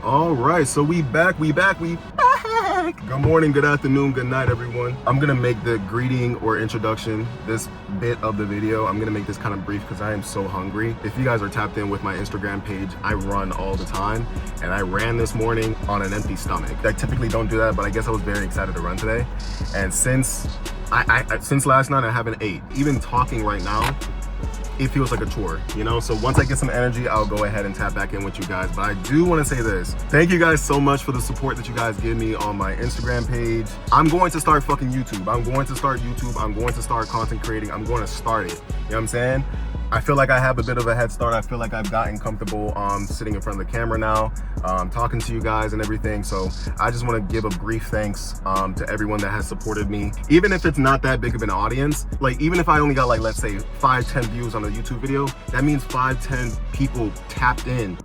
All right, so we back. Good morning, good afternoon, good night, everyone. I'm gonna make the greeting or introduction, this bit of the video, I'm gonna make this kind of brief because I am so hungry. If you guys are tapped in with my Instagram page, I run all the time, and I ran this morning on an empty stomach. I typically don't do that, but I guess I was very excited to run today. And since last night, I haven't ate. Even talking right now, it feels like a chore, you know? So once I get some energy, I'll go ahead and tap back in with you guys. But I do want to say this. Thank you guys so much for the support that you guys give me on my Instagram page. I'm going to start fucking YouTube. I'm going to start YouTube. I'm going to start content creating. I'm going to start it. You know what I'm saying? I feel like I have a bit of a head start. I feel like I've gotten comfortable sitting in front of the camera now, talking to you guys and everything. So I just want to give a brief thanks to everyone that has supported me. Even if it's not that big of an audience, like even if I only got like, let's say 5-10 views on a YouTube video, that means 5-10 people tapped in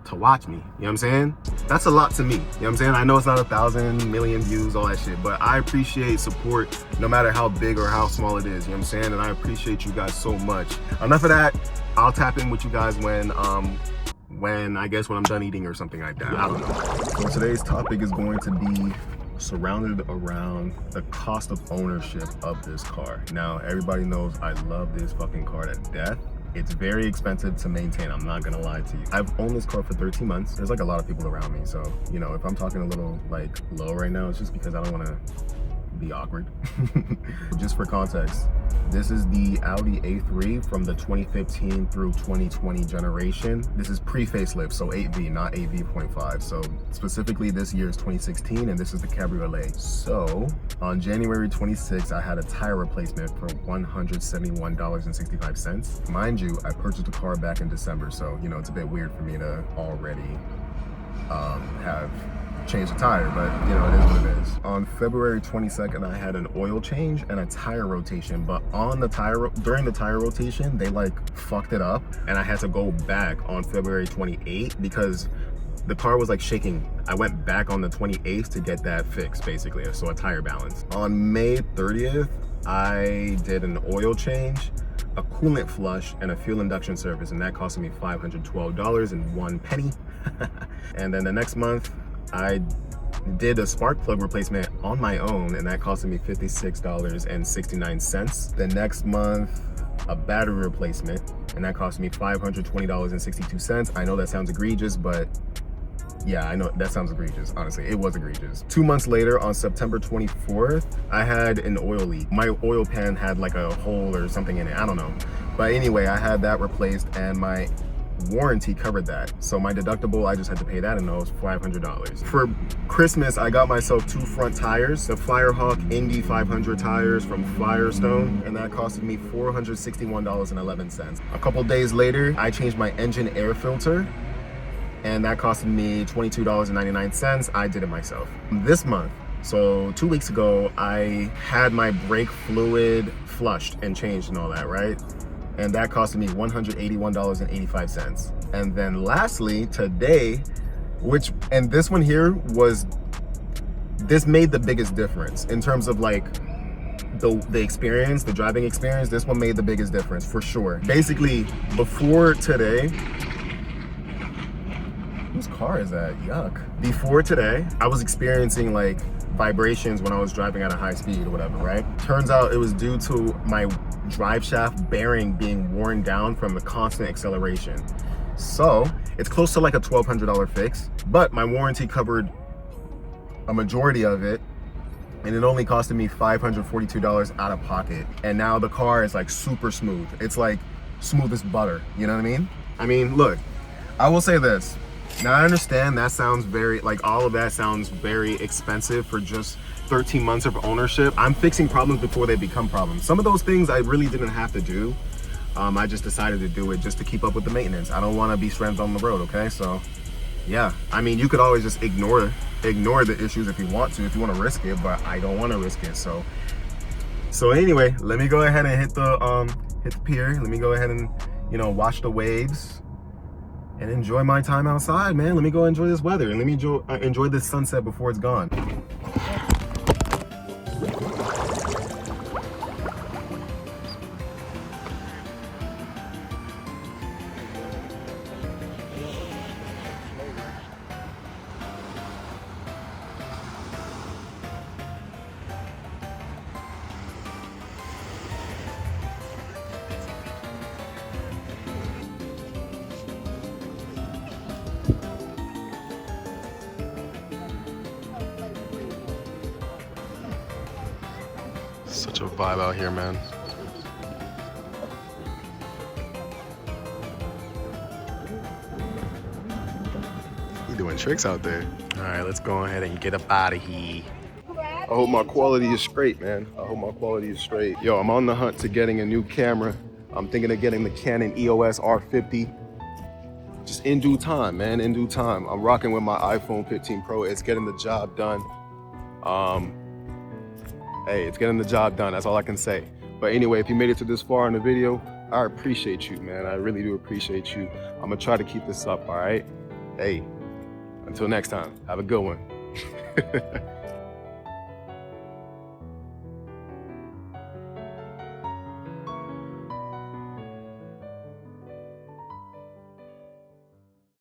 to watch me. You know what I'm saying? That's a lot to me. You know what I'm saying? I know it's not 1,000 million views, all that shit, but I appreciate support no matter how big or how small it is. You know what I'm saying? And I appreciate you guys so much. Enough of that. I'll tap in with you guys when I guess when I'm done eating or something like that. I don't know. So today's topic is going to be surrounded around the cost of ownership of this car. Now, everybody knows I love this fucking car to death. It's very expensive to maintain, I'm not gonna lie to you. I've owned this car for 13 months. There's like a lot of people around me, so, you know, if I'm talking a little like low right now, it's just because I don't wanna be awkward. Just for context, this is the Audi A3 from the 2015 through 2020 generation. This is pre-facelift, so 8V, not 8V.5. So specifically this year is 2016, and this is the Cabriolet. So on January 26th, I had a tire replacement for $171.65. Mind you, I purchased the car back in December, so you know it's a bit weird for me to already have change the tire, but you know, it is what it is. On February 22nd, I had an oil change and a tire rotation, but on the during the tire rotation, they like fucked it up, and I had to go back on February 28th because the car was like shaking. I went back on the 28th to get that fixed, basically, so a tire balance. On May 30th, I did an oil change, a coolant flush, and a fuel induction service, and that costed me $512.01. And then the next month, I did a spark plug replacement on my own, and that costed me $56.69. The next month, a battery replacement, and that cost me $520.62. I know that sounds egregious, but yeah, I know that sounds egregious. Honestly, it was egregious. 2 months later, on September 24th, I had an oil leak. My oil pan had like a hole or something in it, I don't know. But anyway, I had that replaced, and my warranty covered that. So my deductible, I just had to pay that, and it was $500. For Christmas, I got myself 2 front tires, the Firehawk Indy 500 tires from Firestone, and that costed me $461.11. A couple days later, I changed my engine air filter, and that costed me $22.99. I did it myself. This month, so 2 weeks ago, I had my brake fluid flushed and changed and all that, right? And that costed me $181.85. And then lastly, today, and this one here this made the biggest difference in terms of like the experience, the driving experience. This one made the biggest difference for sure. Basically, before today, whose car is that? Yuck. Before today, I was experiencing like vibrations when I was driving at a high speed or whatever, right? Turns out it was due to my drive shaft bearing being worn down from the constant acceleration. So it's close to like a $1,200 fix, but my warranty covered a majority of it, and it only costed me $542 out of pocket. And now the car is like super smooth. It's like smooth as butter, you know what I mean? I mean, look, I will say this. Now I understand that sounds very, like all of that sounds very expensive for just 13 months of ownership. I'm fixing problems before they become problems. Some of those things I really didn't have to do. I just decided to do it just to keep up with the maintenance. I don't want to be stranded on the road, okay? So yeah, I mean, you could always just ignore the issues if you want to risk it, but I don't want to risk it. So anyway, let me go ahead and hit the pier. Let me go ahead and, you know, watch the waves and enjoy my time outside, man. Let me go enjoy this weather, and let me enjoy this sunset before it's gone. Such a vibe out here, man. You doing tricks out there. All right, let's go ahead and get up out of here. I hope my quality is straight, man. I hope my quality is straight. Yo, I'm on the hunt to getting a new camera. I'm thinking of getting the Canon EOS R50. Just in due time, man, in due time. I'm rocking with my iPhone 15 Pro. It's getting the job done. Hey, it's getting the job done. That's all I can say. But anyway, if you made it to this far in the video, I appreciate you, man. I really do appreciate you. I'm gonna try to keep this up, all right? Hey, until next time, have a good one.